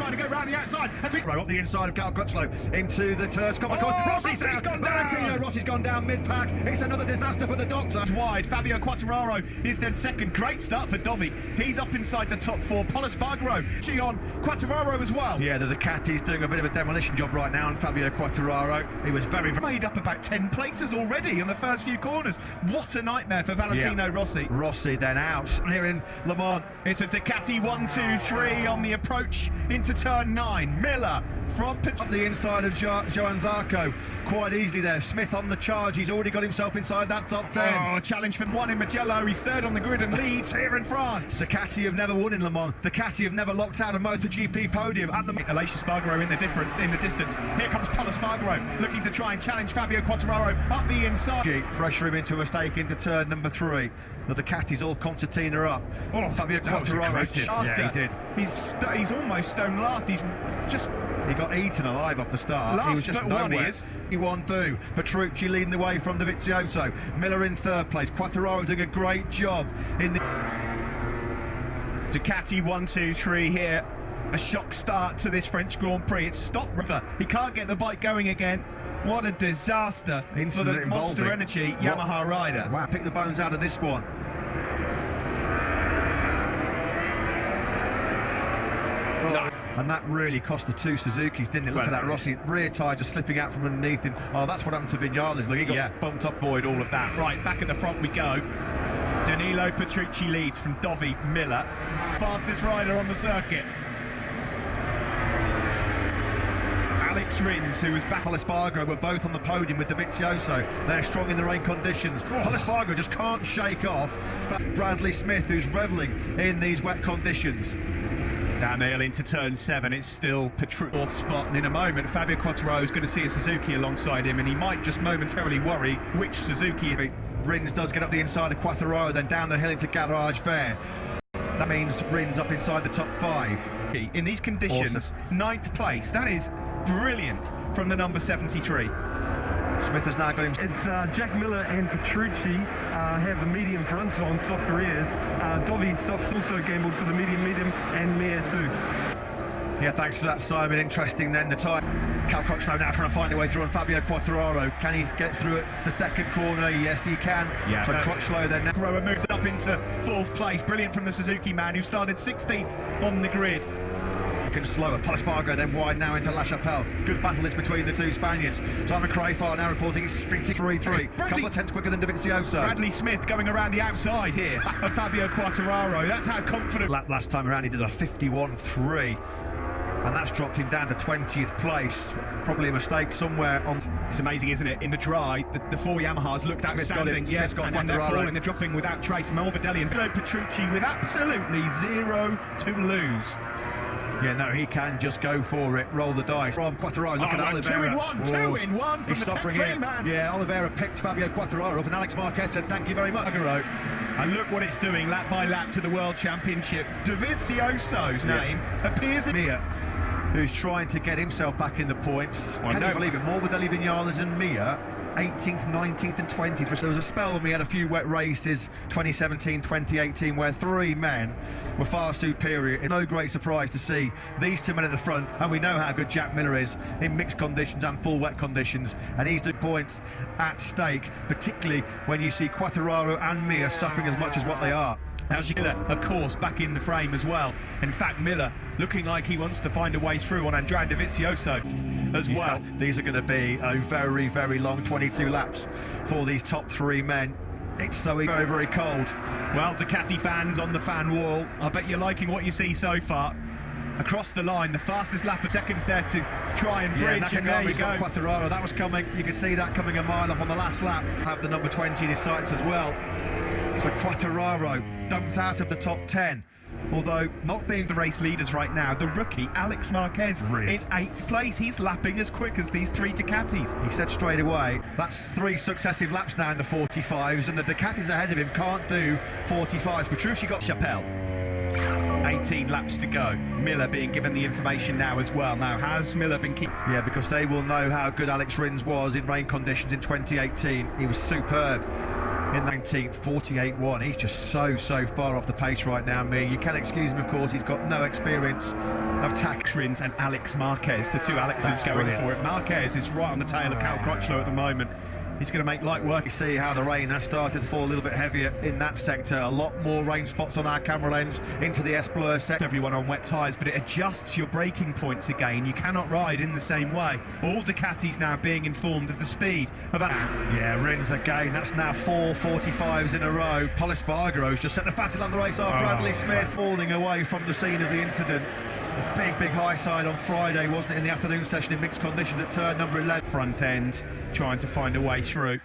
trying to go round the outside. As we up the inside of Cal Crutchlow into the first couple of corners. Rossi's gone down. Rossi's gone down mid-pack. It's another disaster for the Doctor. Wide. Fabio Quartararo is then second. Great start for Dovi. He's up inside the top four. Paul Espargaro, on Quartararo as well. Yeah, the Ducati's doing a bit of a demolition job right now on Fabio Quartararo. He was very made up about 10 places already in the first few corners. What a nightmare for Valentino Rossi. Rossi then out here in Le Mans. It's a Ducati 1-2-3 on the approach into turn 9. Miller from up the inside of Johann Zarco quite easily there. Smith on the charge. He's already got himself inside that top 10. Oh, challenge for one in Mugello. He's third on the grid and leads here in France. Ducati have never won in Le Mans. Ducati have never locked out a MotoGP podium at the Aleix Espargaro in the distance. Here comes Paul Espargaro looking to try and challenge Fabio Quartararo up the inside. Pressure him into a mistake into turn number 3. The Ducati's all concertina up. Oh, Fabio Quartararo. Yeah, he did. He's almost stone last. He got eaten alive off the start. He was just nowhere. He won through. Petrucci leading the way from the Vizioso. Miller in third place. Quartararo doing a great job in the Ducati 1-2-3 here. A shock start to this French Grand Prix. It's stopped River. He can't get the bike going again. What a disaster for the Monster Energy Yamaha rider. Wow, pick the bones out of this one. No. And that really cost the two Suzukis, didn't it? Look at that Rossi rear tyre just slipping out from underneath him. Oh, that's what happened to Vinales. Look, he got bumped up, Boyd, all of that. Right, back at the front we go. Danilo Petrucci leads from Dovi Miller. Fastest rider on the circuit. Alex Rins, who was back, Paul Espargaro were both on the podium with the Vizioso. They're strong in the rain conditions. Paul Espargaro just can't shake off Bradley Smith, who's revelling in these wet conditions. Down the hill into turn 7, it's still Petrucci's spot, and in a moment Fabio Quartararo is going to see a Suzuki alongside him, and he might just momentarily worry which Suzuki. Rins does get up the inside of Quartararo, then down the hill into Garage Fair. That means Rins up inside the top 5. In these conditions, 9th place, that is brilliant from the number 73. Smith has now got him. It's Jack Miller and Petrucci have the medium fronts on, soft rears. Dovi's softs also gambled for the medium, and Mir too. Yeah, thanks for that, Simon. Interesting then, the time. Cal Crutchlow now trying to find a way through on Fabio Quartararo. Can he get through at the second corner? Yes, he can. Yeah. So Crutchlow then. Grower moves up into 4th place. Brilliant from the Suzuki man who started 16th on the grid. Slower. Paul Espargaro then wide now into La Chapelle. Good battle is between the two Spaniards. Simon Crafar now reporting he's sprinting 3-3. A couple of tenths quicker than Dovizioso. Bradley Smith going around the outside here of Fabio Quartararo. That's how confident. Last time around he did a 51.3. And that's dropped him down to 20th place. Probably a mistake somewhere on. It's amazing, isn't it? In the dry, the 4 Yamahas looked outstanding. Smith's got and they're falling, they're dropping without trace. Morbidelli and Petrucci with absolutely 0 to lose. Yeah, no, he can just go for it, roll the dice. From Quartararo, look at Oliveira. 2 in 1 from the top 3 man. Yeah, Oliveira picked Fabio Quartararo up, and Alex Marquez said, thank you very much. And look what it's doing, lap by lap to the World Championship. Dovizioso's name appears in Mia, who's trying to get himself back in the points. Can you believe it? Morbidelli, Vinales and Mia, 18th, 19th and 20th. So there was a spell when we had a few wet races, 2017, 2018, where 3 men were far superior. It's no great surprise to see these 2 men at the front, and we know how good Jack Miller is in mixed conditions and full wet conditions, and he's doing points at stake, particularly when you see Quartararo and Mia suffering as much as what they are. Miller, of course, back in the frame as well. In fact, Miller looking like he wants to find a way through on Andrea Dovizioso as well. These are going to be a very, very long 22 laps for these top 3 men. It's so very, very cold. Well, Ducati fans on the fan wall, I bet you're liking what you see so far. Across the line, the fastest lap of seconds there to try and bridge, and there you go. Quartararo, that was coming. You could see that coming a mile off on the last lap. Have the number 20 in his sights as well. So Quartararo dumped out of the top 10. Although not being the race leaders right now, the rookie Alex Marquez in 8th place. He's lapping as quick as these 3 Ducatis. He said straight away, that's 3 successive laps now in the 45s, and the Ducatis ahead of him can't do 45s. Petrucci got Chapelle. 18 laps to go. Miller being given the information now as well. Now, has Miller been keeping? Yeah, because they will know how good Alex Rins was in rain conditions in 2018. He was superb. in 19th, 48.1. He's just so far off the pace right now, Mir. You can excuse him, of course. He's got no experience of Rins and Alex Marquez, the two Alexes going for it. Marquez is right on the tail of Cal Crutchlow at the moment. He's going to make light work. You see how the rain has started to fall a little bit heavier in that sector. A lot more rain spots on our camera lens into the S-Blur sector. Everyone on wet tyres, but it adjusts your braking points again. You cannot ride in the same way. All Ducatis now being informed of the speed of that. Yeah, Rins again. That's now 4 45s in a row. Pol Espargaro's just set the fastest lap of the race off. Bradley Smith falling away from the scene of the incident. A big high side on Friday, wasn't it, in the afternoon session in mixed conditions at turn number 11. Front end, trying to find a way through.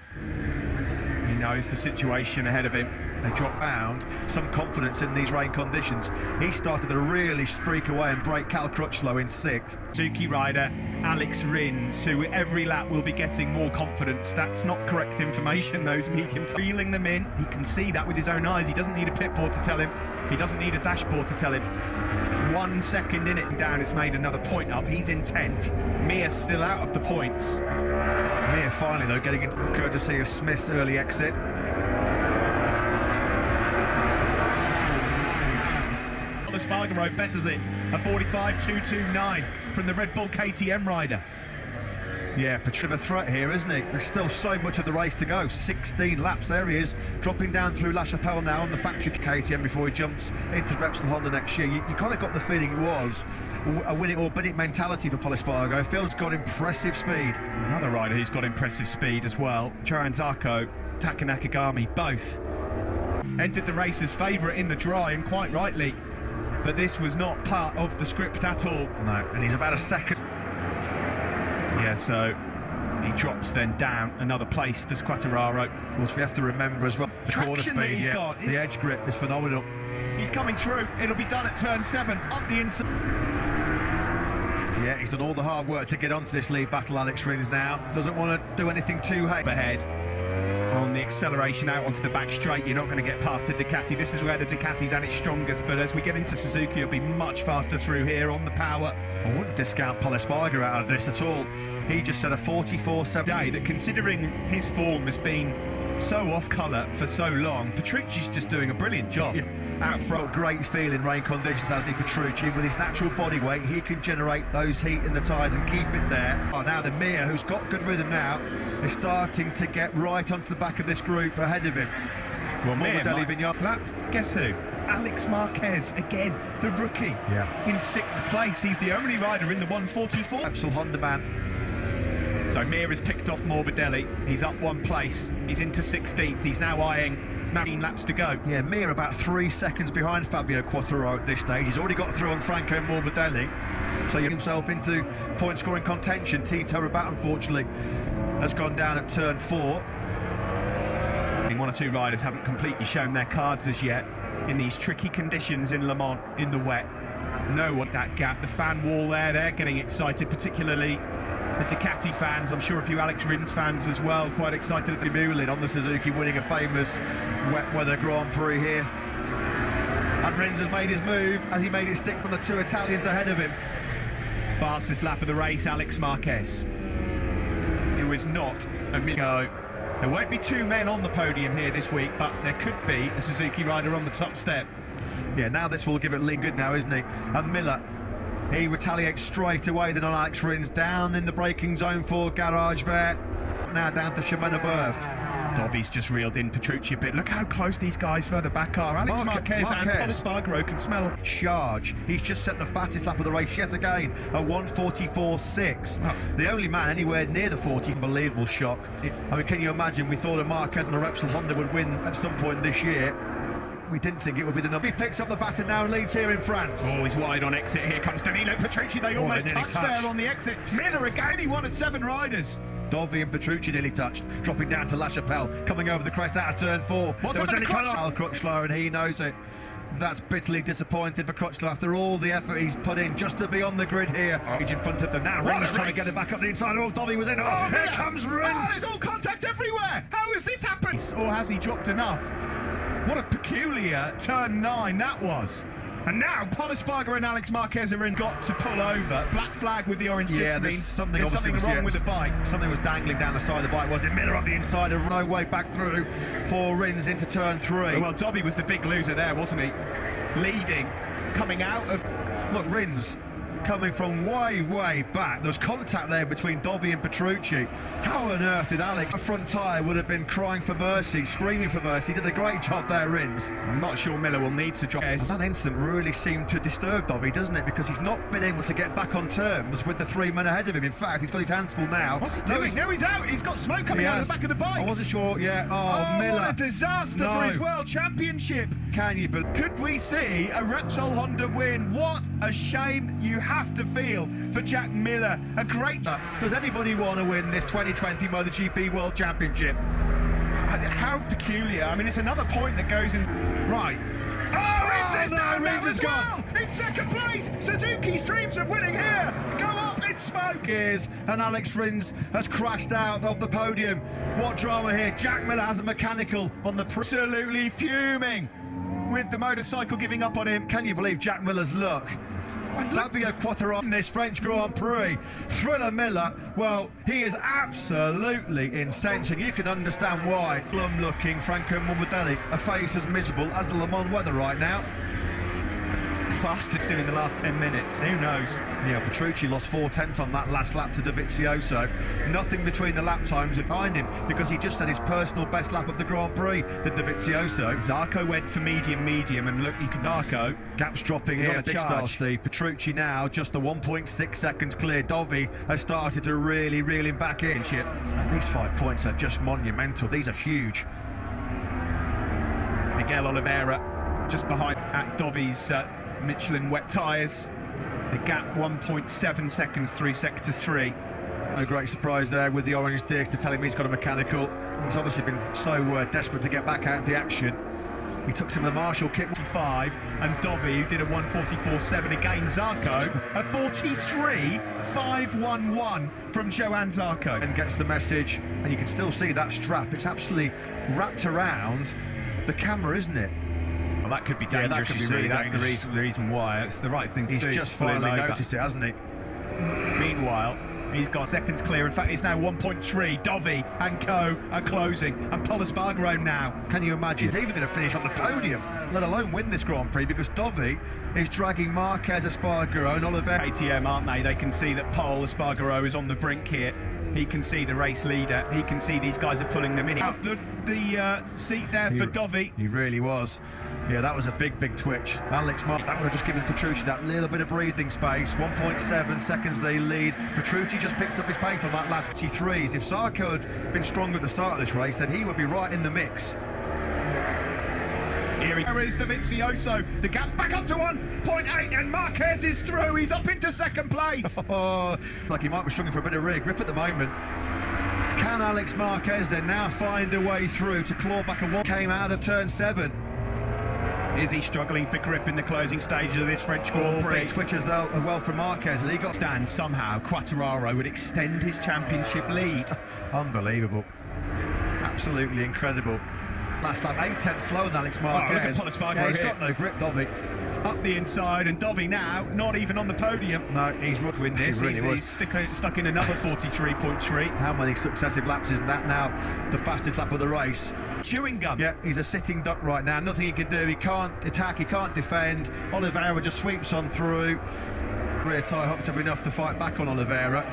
He knows the situation ahead of him. They drop bound, some confidence in these rain conditions. He started to really streak away and break Cal Crutchlow in 6th. Suzuki rider Alex Rins, who every lap will be getting more confidence. That's not correct information, those medium feeling them in. He can see that with his own eyes. He doesn't need a pit board to tell him. He doesn't need a dashboard to tell him. 1 second in it and down, it's made another point up. He's in 10th. Mir still out of the points. Mir finally, though, getting in courtesy of Smith's early exit. Espargaro betters it, a 45.229 from the Red Bull KTM rider. Yeah, Patricia, a threat here, isn't he? There's still so much of the race to go. 16 laps. There he is, dropping down through La Chapelle now on the factory KTM before he jumps into Repsol Honda next year. You kind of got the feeling it was a win it or bin it mentality for Pol Espargaro. Phil's got impressive speed. Another rider who's got impressive speed as well. Joran Zarco, Taka Nakagami, both entered the race as favourite in the dry, and quite rightly. But this was not part of the script at all. No, and he's about a second. Yeah, so he drops then down another place, does Quartararo. Of course, we have to remember as well the corner Traction speed. that he's got. The edge grip is phenomenal. He's coming through. It'll be done at turn 7, up the inside. Yeah, he's done all the hard work to get onto this lead battle, Alex Rins now. Doesn't want to do anything too high. Ahead on the acceleration out onto the back straight, you're not going to get past the Ducati. This is where the Ducati's at its strongest, but as we get into Suzuki, it'll be much faster through here on the power. I wouldn't discount Pol Espargaro out of this at all. He just set a 44.7 day that, considering his form has been so off colour for so long, Petrucci's just doing a brilliant job. Yeah. Out front, great feel in rain conditions, as the Petrucci. With his natural body weight, he can generate those heat in the tyres and keep it there. Oh, now the Mir, who's got good rhythm now, is starting to get right onto the back of this group ahead of him. Well, Morbidelli Vignales slapped. Guess who? Alex Marquez again, the rookie. Yeah. In 6th place, he's the only rider in the 144. Repsol Honda man. So Mir has picked off Morbidelli. He's up 1 place. He's into 16th. He's now eyeing 19 laps to go. Yeah, Mir about 3 seconds behind Fabio Quartararo at this stage. He's already got through on Franco Morbidelli, so he himself into point scoring contention. Tito Rabat, unfortunately, has gone down at turn 4. 1 or 2 riders haven't completely shown their cards as yet in these tricky conditions in Le Mans in the wet. Know what that gap, the fan wall there, they're getting excited, particularly the Ducati fans. I'm sure a few Alex Rins fans as well, quite excited at the Mulin on the Suzuki, winning a famous wet weather Grand Prix here. And Rins has made his move as he made it stick from the 2 Italians ahead of him. Fastest lap of the race, Alex Marquez. It was not a minute ago. There won't be 2 men on the podium here this week, but there could be a Suzuki rider on the top step. Yeah, now this will give it Lee good now, isn't he? And Miller, he retaliates straight away then on Alex Rins, down in the braking zone for Garage Vert. Now down to Shimano Berth. Dobby's just reeled in Petrucci a bit. Look how close these guys further back are. Alex Marquez and Pol Espargaro can smell charge. He's just set the fastest lap of the race yet again, a 1:44.6. Oh. The only man anywhere near the 40. Unbelievable shock. I mean, can you imagine? We thought a Marquez and a Repsol Honda would win at some point this year. We didn't think it would be the number. He picks up the baton now and leads here in France. Oh, he's wide on exit. Here comes Danilo Petrucci. They almost touched there on the exit. Miller again, he won at 7 riders. Dovi and Petrucci nearly touched, dropping down to La Chapelle, coming over the crest out of turn 4. What's up with Crutchlow, and he knows it. That's bitterly disappointed for Crutchlow after all the effort he's put in just to be on the grid here. In front of them now, Rins trying to get it back up the inside. Oh, Dovi was in. Oh, here comes Rins. Oh, there's all contact everywhere. How has this happened? Or has he dropped enough? What a peculiar turn 9 that was. And now Paul Espargaro and Alex Marquez are in. Got to pull over. Black flag with the orange disc green. There's something wrong with the bike. Something was dangling down the side of the bike, was it? Miller on the inside, and no way back through for Rins into turn 3. Well, Dobby was the big loser there, wasn't he? Leading, coming out of... Look, Rins coming from way back. There was contact there between Dobby and Petrucci. How on earth did Alex? A front tyre would have been crying for mercy, screaming for mercy. He did a great job there, Rins. I'm not sure Miller will need to drop. That incident really seemed to disturb Dobby, doesn't it? Because he's not been able to get back on terms with the 3 men ahead of him. In fact, he's got his hands full now. What's he doing? No, he's out. He's got smoke coming out of the back of the bike. I wasn't sure. Yeah. Oh, Miller. What a disaster for his World Championship. Can you believe? Could we see a Repsol Honda win? What a shame you have to feel for Jack Miller. A great... Does anybody want to win this 2020 MotoGP World Championship? How peculiar. I mean, it's another point that goes in... Right. Oh, Rins is down now as well! In second place! Suzuki's dreams of winning here go up in smoke! And Alex Rins has crashed out of the podium. What drama here. Jack Miller has a mechanical on the... Absolutely fuming with the motorcycle giving up on him. Can you believe Jack Miller's luck? Fabio Quartararo in this French Grand Prix. Thriller Miller, well, he is absolutely incensed, and you can understand why. Glum-looking Franco Morbidelli, a face as miserable as the Le Mans weather right now. Fastest in the last 10 minutes, who knows? Yeah, Petrucci lost 4/10 on that last lap to Dovizioso. Nothing between the lap times behind him, because he just set his personal best lap of the Grand Prix, the Dovizioso. Zarco went for medium, and look, you can Zarco. Gaps dropping here on big style, Steve. Petrucci now just the 1.6 seconds clear. Dovi has started to really reel him back in. These 5 points are just monumental. These are huge. Miguel Oliveira just behind at Dovi's Michelin wet tyres. The gap 1.7 seconds, 3 seconds to 3. No great surprise there with the orange disc to tell him he's got a mechanical. He's obviously been so desperate to get back out of the action. He took some of the Marshall kit. 45, and Dovi, who did a 1:44.7 again. Zarco, a 43.511 from Johan Zarco. And gets the message, and you can still see that strap. It's absolutely wrapped around the camera, isn't it? Well, that could be dangerous. Yeah, that could be really That's dangerous. the reason why. It's the right thing to do. He's just finally noticed it, hasn't he? Meanwhile, he's got seconds clear. In fact, it's now 1.3. Dovi and co are closing, and Paul Espargaro now. Can you imagine? He's even going to finish on the podium, let alone win this Grand Prix, because Dovi is dragging Marquez, Espargaro and Oliveira. ATM, aren't they? They can see that Paul Espargaro is on the brink here. He can see the race leader. He can see these guys are pulling them in. The seat there for Dovi. He really was. Yeah, that was a big twitch. Alex Mark, that would have just given Petrucci that little bit of breathing space. 1.7 seconds they lead. Petrucci just picked up his pace on that last T3s. If Zarco had been stronger at the start of this race, then he would be right in the mix. Here is Dovizioso. The gap's back up to 1.8, and Marquez is through. He's up into second place. Oh, like he might be struggling for a bit of rear grip at the moment. Can Alex Marquez then now find a way through to claw back a one? Came out of turn 7. Is he struggling for grip in the closing stages of this French Grand Prix? Big twitches though, as well from Marquez, and he got stand somehow. Quartararo would extend his championship lead. Unbelievable. Absolutely incredible. Last lap, 8/10 slower than Alex Marquez. Oh, look at Paul Espargaro he's here. got no grip, Dovi. Up the inside, and Dovi now not even on the podium. No, he's ruined this. He's stuck in another 43.3. How many successive laps is that now? The fastest lap of the race. Chewing gum. Yeah, he's a sitting duck right now. Nothing he can do. He can't attack, he can't defend. Oliveira just sweeps on through. Rear tyre hooked up enough to fight back on Oliveira.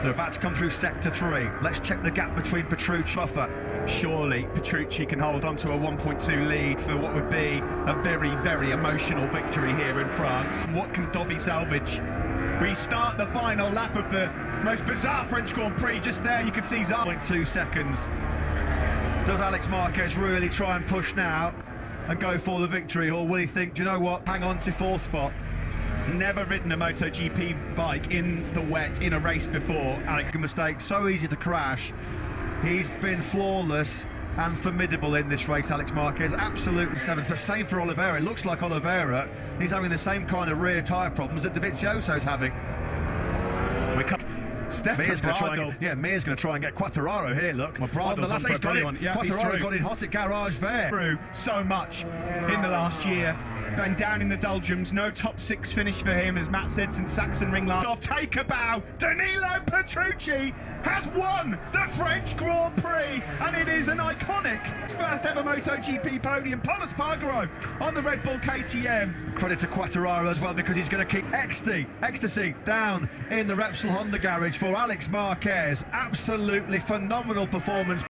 They're about to come through sector 3. Let's check the gap between Petrucci and Buffer. Surely Petrucci can hold on to a 1.2 lead for what would be a very emotional victory here in France. What can Dovi salvage? We start the final lap of the most bizarre French Grand Prix. Just there you can see 0.2 seconds. Does Alex Marquez really try and push now and go for the victory, or will he think, do you know what, hang on to 4th spot? Never ridden a MotoGP bike in the wet in a race before. Alex, a mistake, so easy to crash. He's been flawless and formidable in this race, Alex Marquez. Absolutely 7. The same for Oliveira. It looks like Oliveira, he's having the same kind of rear tyre problems that Dovizioso's having. Mere's going to try and get Quartararo here, look. Well, Brado's on for a brilliant one. Yeah, Quartararo got in hot at garage there. Through so much in the last year. Then down in the doldrums, no top 6 finish for him, as Matt said, since Saxon Ring last. Off, take a bow. Danilo Petrucci has won the French Grand Prix, and it is an iconic first ever MotoGP podium. Paul Espargaro on the Red Bull KTM. Credit to Quartararo as well, because he's going to keep ecstasy down in the Repsol Honda garage for Alex Marquez. Absolutely phenomenal performance.